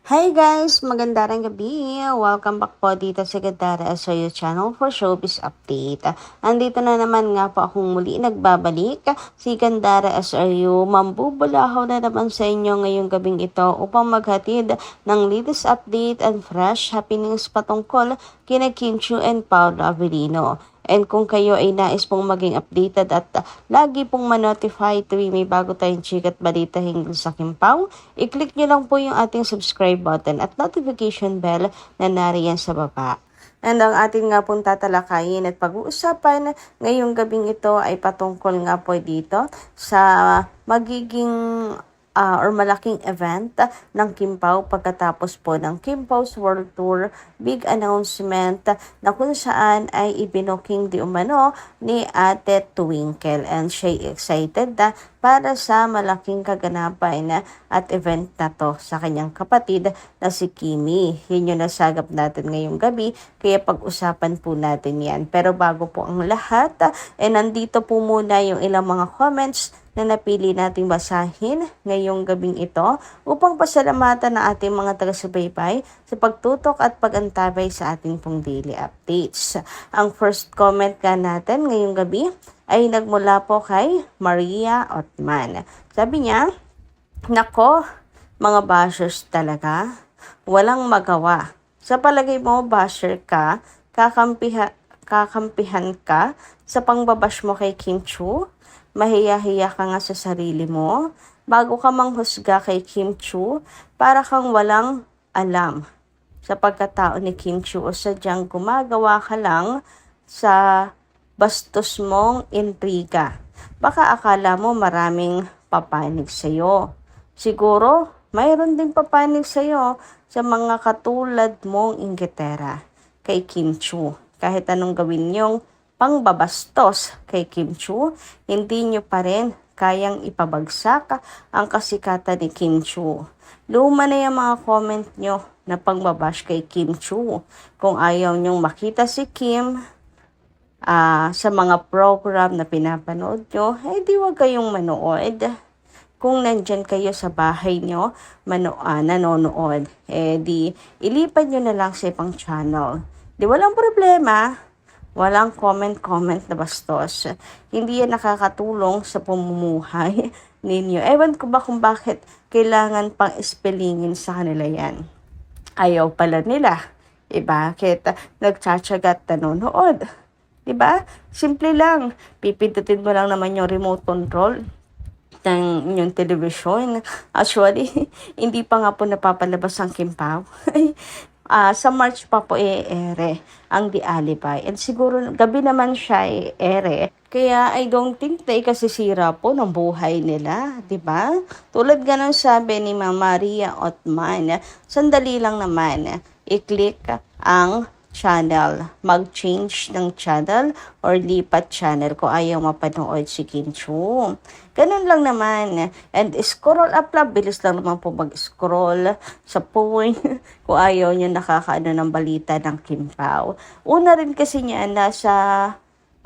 Hi guys! Magandang gabi! Welcome back po dito sa Gandara SRU channel for Showbiz Update. Andito na naman nga po akong muli nagbabalik. Si Gandara SRU, mambubulahaw na naman sa inyo ngayong gabing ito upang maghatid ng latest update and fresh happenings patungkol kina Kim Chiu and Paolo Avellino. And kung kayo ay nais pong maging updated at lagi pong ma-notify tuwing may bago tayong chika at balita hinggil sa Kim Pao, i-click nyo lang po yung ating subscribe button at notification bell na nariyan sa baba. And ang ating nga pong tatalakayin at pag-uusapan ngayong gabing ito ay patungkol nga po dito sa magiging or malaking event ng Kim Pao pagkatapos po ng Kim Pao's World Tour, big announcement na kung saan ay ibinoking di umano ni Ate Twinkle, and siya excited para sa malaking kaganapan at event na to sa kanyang kapatid na si Kimi. Yun yung nasagap natin ngayong gabi, kaya pag-usapan po natin yan. Pero bago po ang lahat, nandito po muna yung ilang mga comments na napili nating basahin ngayong gabing ito upang pasalamatan na ating mga taga-subaybay sa pagtutok at pag-antabay sa ating pong daily updates. Ang first comment ka natin ngayong gabi ay nagmula po kay Maria Otman. Sabi niya, "Nako, mga bashers talaga, walang magawa. Sa palagay mo, basher ka, kakampihan ka sa pangbabash mo kay Kim Chiu? Mahiya-hiya ka nga sa sarili mo. Bago ka manghusga kay Kim Chiu, para kang walang alam sa pagkatao ni Kim Chiu o sadyang gumagawa ka lang sa bastos mong intriga. Baka akala mo maraming papanig sa'yo. Siguro, mayroon din papanig sa'yo sa mga katulad mong inggitera kay Kim Chiu. Kahit anong gawin niyong pangbabastos kay Kim Chiu, hindi nyo pa rin kayang ipabagsak ang kasikatan ni Kim Chiu. Luma na yung mga comment nyo na pangbabash kay Kim Chiu. Kung ayaw nyong makita si Kim sa mga program na pinapanood nyo, di wag kayong manood. Kung nandyan kayo sa bahay nyo, nanonood, di ilipat nyo na lang sa ibang channel. Di walang problema. Walang comment na bastos. Hindi yan nakakatulong sa pamumuhay ninyo. Ewan ko ba kung bakit kailangan pang spellingin sa kanila yan. Ayaw pala nila. Bakit nagtsatsaga at nanonood? Diba? Simple lang. Pipindutin mo lang naman yung remote control ng inyong television. Actually, hindi pa nga po napapalabas ang Kim Pao. Sa March pa po ere ang The Alibi. And siguro gabi naman siya ere. Kaya I don't think na ikasisira po ng buhay nila, di ba? Tulad ganun sabi ni Mama Maria Otman, sandali lang naman, i-click ang channel, mag-change ng channel or lipat channel kung ayaw mapanood si Kim Chiu. Ganun lang naman. And scroll up lang, bilis lang naman po mag-scroll sa phone kung ayaw nyo nakakaano ng balita ng Kim Pao. Una rin kasi niya nasa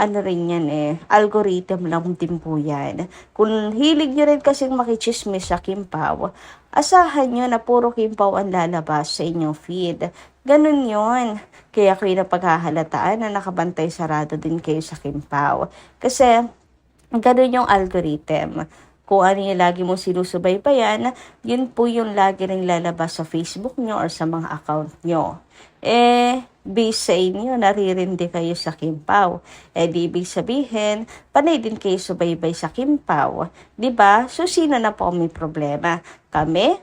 rin yan algorithm lang din po yan. Kung hilig nyo rin kasing makichismis sa Kim Pao, asahan nyo na puro Kim Pao ang lalabas sa inyong feed. Ganun yon. Kaya kayo na paghahalataan na nakabantay sarado din kayo sa Kim Pao. Kasi, ganun yung algorithm. Kung ano yung lagi mo sinusubaybayan, yun po yung lagi ring lalabas sa Facebook nyo or sa mga account nyo. Based sa inyo, naririndi kayo sa Kim Pao. Di ibig sabihin, panay din kayo subaybay sa Kim Pao. Diba? So, sino na po may problema? Kami,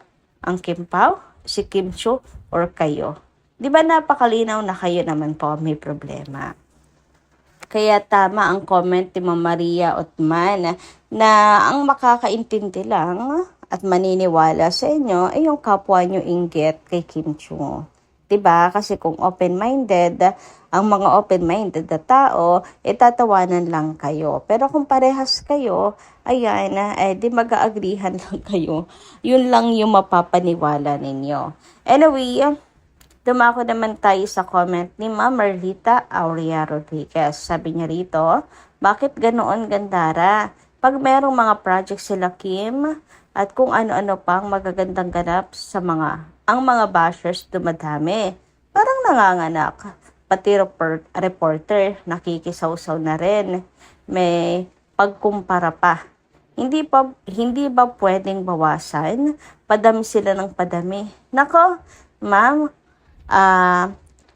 ang Kim Pao, si Kim Chiu, or kayo? Diba napakalinaw na kayo naman po may problema? Kaya tama ang comment ni Mama Maria Otman na ang makakaintindi lang at maniniwala sa inyo ay yung kapwa nyo inggit kay Kim Chiu. Diba? Kasi kung open-minded, ang mga open-minded na tao, tatawanan lang kayo. Pero kung parehas kayo, ayan, di mag-aagrihan lang kayo. Yun lang yung mapapaniwala ninyo. Anyway, dumako naman tayo sa comment ni Ma'am Marlita Aurea Rodriguez. Sabi niya rito, bakit ganoon Gandara? Pag merong mga project sila Kim at kung ano-ano pang magagandang ganap sa mga ang mga bashers dumadami. Parang nanganganak. Pati reporter nakikisawsaw na rin. May pagkumpara pa. Hindi ba pwedeng bawasan? Padami sila ng padami. Nako, ma'am,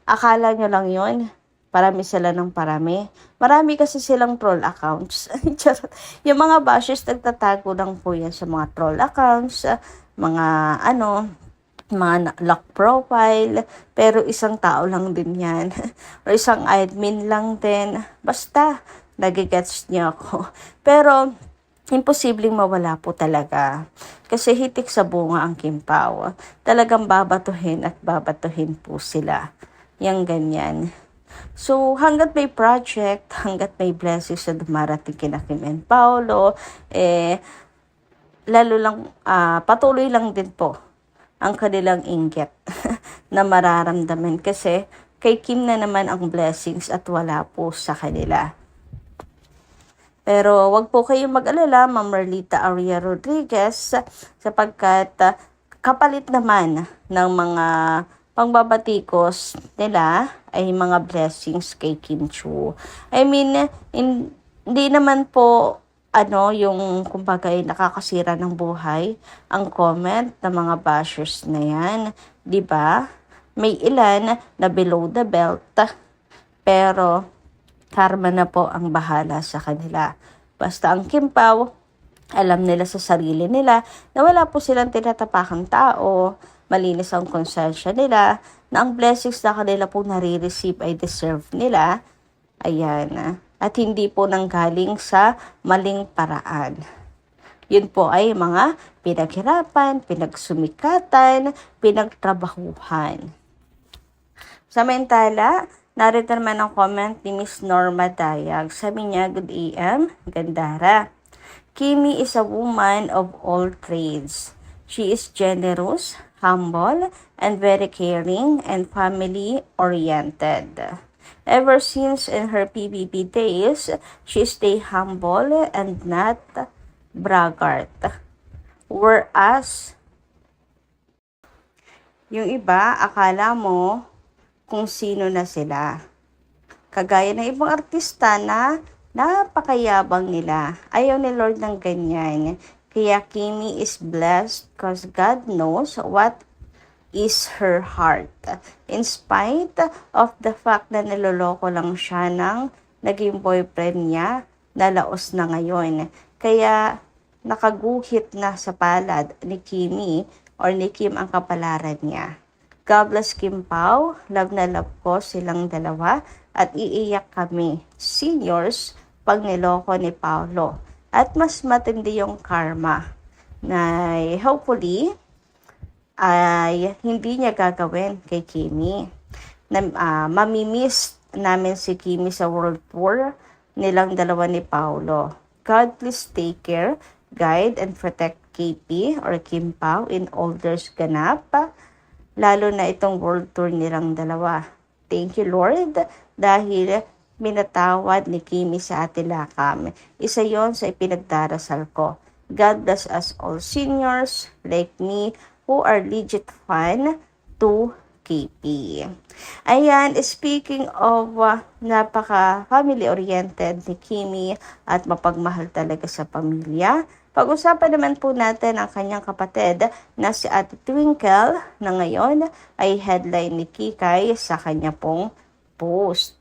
akala nyo lang yon. Parami sila ng parami. Marami kasi silang troll accounts. Charot. Yung mga bashers nagtatago lang po yan sa mga troll accounts, mga mga lock profile, pero isang tao lang din yan. O isang admin lang din. Basta, nagigets niyo ako. Pero, imposibleng mawala po talaga. Kasi hitik sa bunga ang Kimpaw. Talagang babatuhin at babatuhin po sila. Yang ganyan. So, hanggat may project, hanggat may blessings na dumarating kina Kim and Paolo, lalo lang, patuloy lang din po ang kanilang inggit na mararamdaman kasi kay Kim na naman ang blessings at wala po sa kanila. Pero wag po kayong mag-alala, Ma'am Merlita Aria Rodriguez, sapagkat kapalit naman ng mga pangbabatikos nila ay mga blessings kay Kim Chiu. I mean, hindi naman po yung kumbaga ay nakakasira ng buhay ang comment ng mga bashers na yan, 'di ba? May ilan na below the belt, pero karma na po ang bahala sa kanila. Basta ang Kimpaw, alam nila sa sarili nila na wala po silang tinatapakang tao, malinis ang konsensya nila, na ang blessings na kanila po nare-receive ay deserve nila. Ayan. At hindi po nanggaling sa maling paraan. Yun po ay mga pinaghirapan, pinagsumikatan, pinagtrabahuhan. Samantala, narito naman ang comment ni Miss Norma Dayag. Sabi niya, good AM, Gandara. Kimi is a woman of all trades. She is generous, humble, and very caring and family-oriented. Ever since in her PBB days, she stayed humble and not braggart. Whereas, yung iba, akala mo kung sino na sila. Kagaya ng ibang artista na napakayabang nila. Ayaw ni Lord ng ganyan. Kaya Kimi is blessed because God knows what is her heart. In spite of the fact na niloloko lang siya ng naging boyfriend niya, nalaos na ngayon. Kaya nakaguhit na sa palad ni Kimi or ni Kim ang kapalaran niya. God bless Kim Pao, love na love ko silang dalawa at iiyak kami, seniors, pag niloko ni Paolo. At mas matindi yung karma na hopefully ay hindi niya gagawin kay Kimi. Mamimiss namin si Kimi sa world tour nilang dalawa ni Paolo. God please take care, guide and protect KP or Kim Pao in all their ganap, lalo na itong world tour nilang dalawa. Thank you Lord dahil minatawad ni Kimi sa Atilakam. Isa yon sa ipinagdarasal ko. God bless us all seniors like me who are legit fan to KP. Ayan, speaking of napaka family-oriented ni Kimi at mapagmahal talaga sa pamilya, pag-usapan naman po natin ang kanyang kapatid na si Ate Twinkle na ngayon ay headline ni Kikay sa kanya pong post.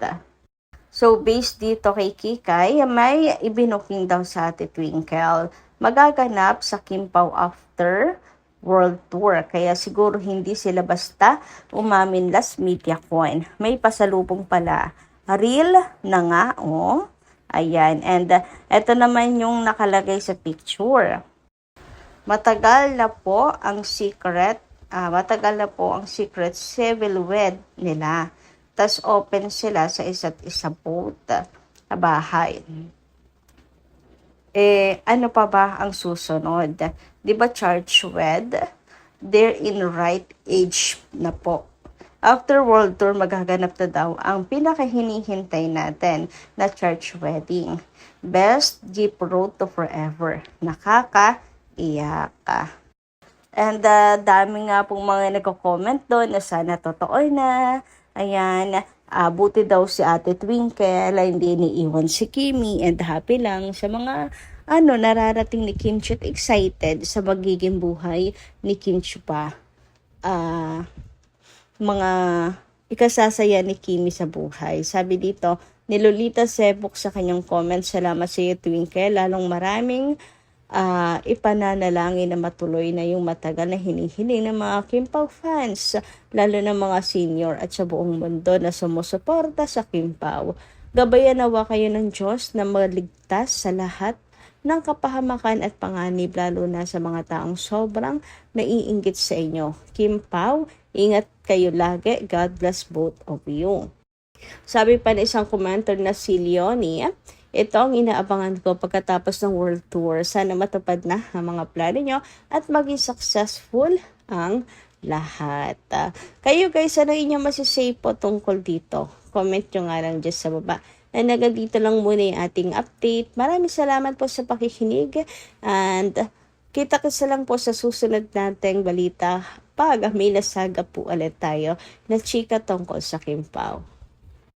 So, based dito kay Kikay, may ibinuking daw sa Ate Twinkle. Magaganap sa Kimpaw after World Tour. Kaya siguro hindi sila basta umamin last media coin. May pasalubong pala. Real na nga, oh. Ayan. And eto naman yung nakalagay sa picture. Matagal na po ang secret civil wed nila. Tas open sila sa isa't isa both sa bahay. Ano pa ba ang susunod? Di ba church wed? They're in right age na po. After World Tour, magaganap na daw ang pinakahinihintay natin na church wedding. Best Jeep Road to Forever. Nakakaiyak ka. And dami nga pong mga nagko-comment doon na sana totoo na. Ayan, buti daw si Ate Twinkle, hindi iniiwan si Kimi and happy lang sa mga nararating ni Kim Chiu at excited sa magiging buhay ni Kim Chiu pa. Mga ikasasaya ni Kimi sa buhay. Sabi dito, ni Lolita Sebok sa kanyang comment, salamat sa iyo Twinkle, lalong maraming ipananalangin na matuloy na yung matagal na hinihiling ng mga Kim Pao fans, lalo ng mga senior at sa buong mundo na sumusuporta sa Kim Pao. Gabayan nawa kayo ng Diyos na maligtas sa lahat ng kapahamakan at panganib, lalo na sa mga taong sobrang naiinggit sa inyo. Kim Pao, ingat kayo lagi. God bless both of you. Sabi pa ng isang commenter na si Leonie, ito ang inaabangan ko pagkatapos ng world tour. Sana matupad na ang mga plano nyo at maging successful ang lahat. Kayo guys, ano inyong masisay po tungkol dito? Comment nyo nga lang dyan sa baba. And dito lang muna yung ating update. Maraming salamat po sa pakikinig. And kita-kita lang po sa susunod nating balita pag may nasaga po ulit tayo na chika tungkol sa Kim Pao.